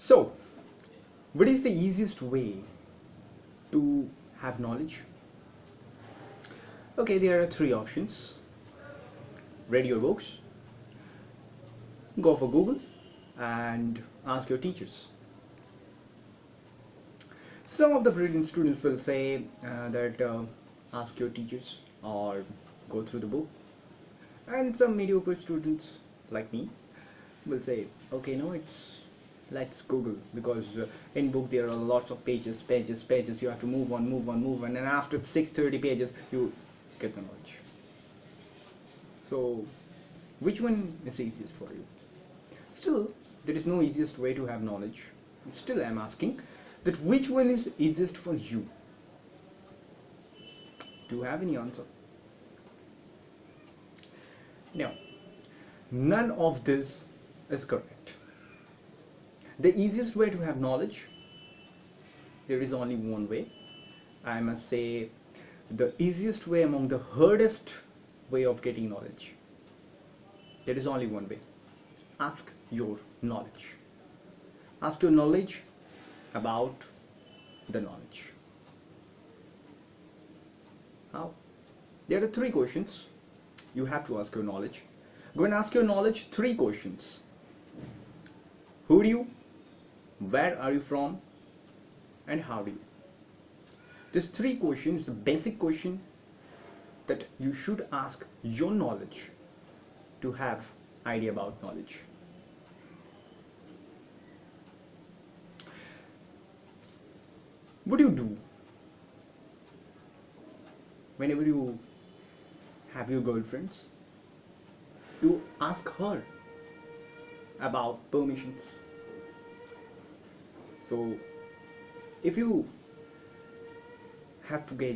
So, what is the easiest way to have knowledge? Okay, there are three options. Read your books, go for Google, and ask your teachers. Some of the brilliant students will say that ask your teachers or go through the book, and some mediocre students like me will say, okay, no, let's Google, because in book there are lots of pages. You have to move on, and after 630 pages you get the knowledge. So, which one is easiest for you? Still, there is no easiest way to have knowledge. Still, I am asking that which one is easiest for you? Do you have any answer? No, none of this is correct. The easiest way to have knowledge, there is only one way. I must say, the easiest way among the hardest way of getting knowledge. There is only one way. Ask your knowledge. Ask your knowledge about the knowledge. How? There are three questions you have to ask your knowledge. Go and ask your knowledge three questions. Who are you? Where are you from? And how do you? These three questions, the basic question that you should ask your knowledge to have idea about knowledge. What do you do whenever you have your girlfriends? You ask her about permissions. So if you have to be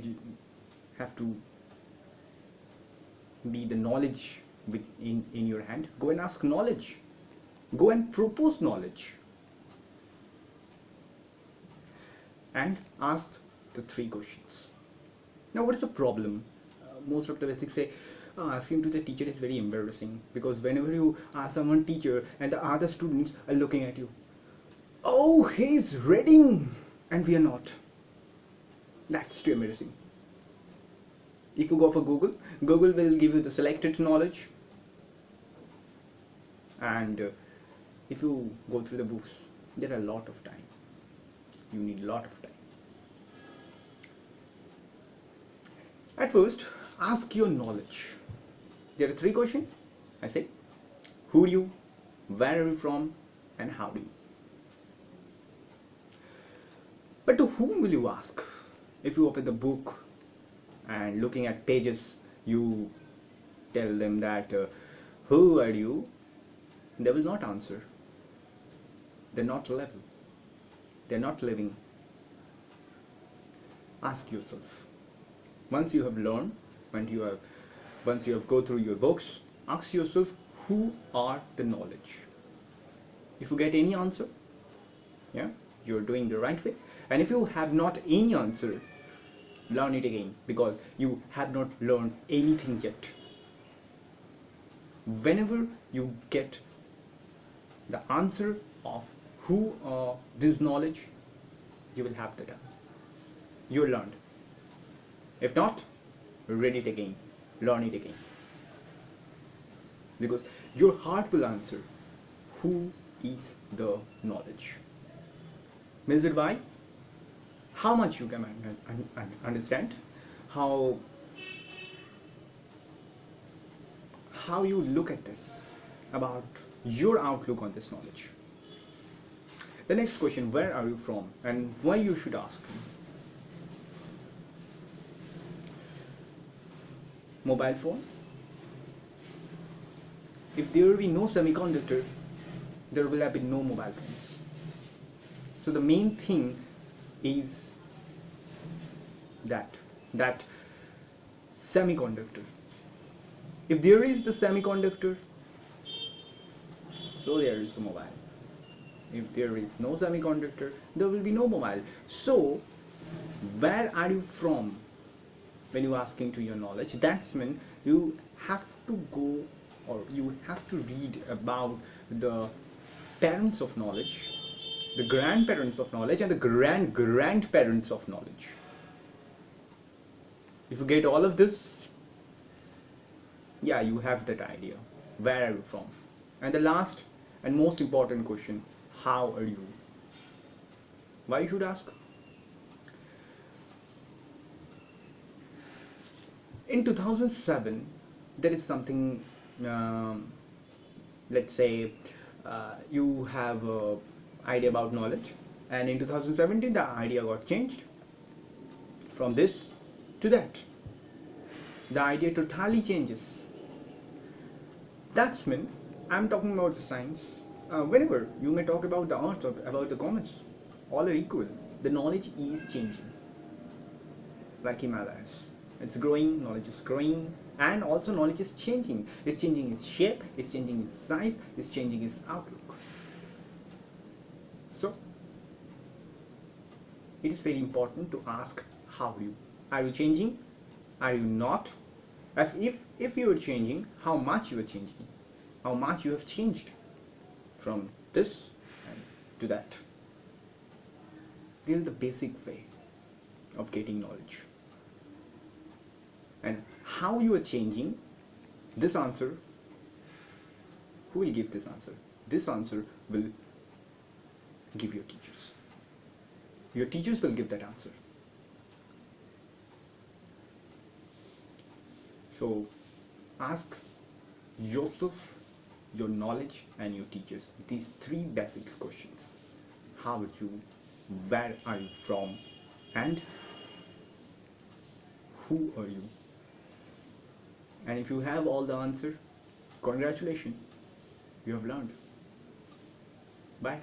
the knowledge in your hand, go and ask knowledge. Go and propose knowledge. And ask the three questions. Now, what is the problem? Most of the basics say asking to the teacher is very embarrassing, because whenever you ask someone teacher and the other students are looking at you, oh, he's reading and we are not. That's too embarrassing. If you go for Google, Google will give you the selected knowledge, and if you go through the books, there are a lot of time. You need a lot of time. At first, ask your knowledge. There are three questions. I say, who are you, where are you from, and how do you? But to whom will you ask? If you open the book and looking at pages, you tell them that who are you? They will not answer. They're not level. They're not living. Ask yourself. Once you have learned, once you have go through your books, ask yourself, who are the knowledge? If you get any answer, yeah, you're doing the right way. And if you have not any answer, learn it again, because you have not learned anything yet. Whenever you get the answer of who are this knowledge, you will have the done. You learned. If not, read it again, learn it again. Because your heart will answer who is the knowledge. Measured by how much you can understand, how you look at this, about your outlook on this knowledge. The next question, where are you from, and why you should ask. Mobile phone. If there will be no semiconductor, there will have been no mobile phones. So the main thing is that semiconductor. If there is the semiconductor, so there is a mobile. If there is no semiconductor, there will be no mobile. So where are you from? When you are asking to your knowledge, that's when you have to go, or you have to read about the parents of knowledge, the grandparents of knowledge, and the grandparents of knowledge. If you get all of this, yeah, you have that idea. Where are you from? And the last and most important question, how are you? Why you should ask? In 2007, there is something, let's say, you have an idea about knowledge, and in 2017 the idea got changed from this to that. The idea totally changes. That's mean I'm talking about the science. Whenever you may talk about the arts or about the commerce, all are equal. The knowledge is changing, like Himalayas. It's growing, knowledge is growing, and also knowledge is changing. It's changing its shape, it's changing its size, it's changing its outlook. So, it is very important to ask how are you changing? Are you not? If you are changing, how much you are changing? How much you have changed from this to that? This is the basic way of getting knowledge. And how you are changing, this answer, who will give this answer? This answer will give your teachers. Your teachers will give that answer. So ask yourself, your knowledge, and your teachers these three basic questions. How are you? Where are you from? And who are you? And if you have all the answer, congratulations, you have learned. Bye.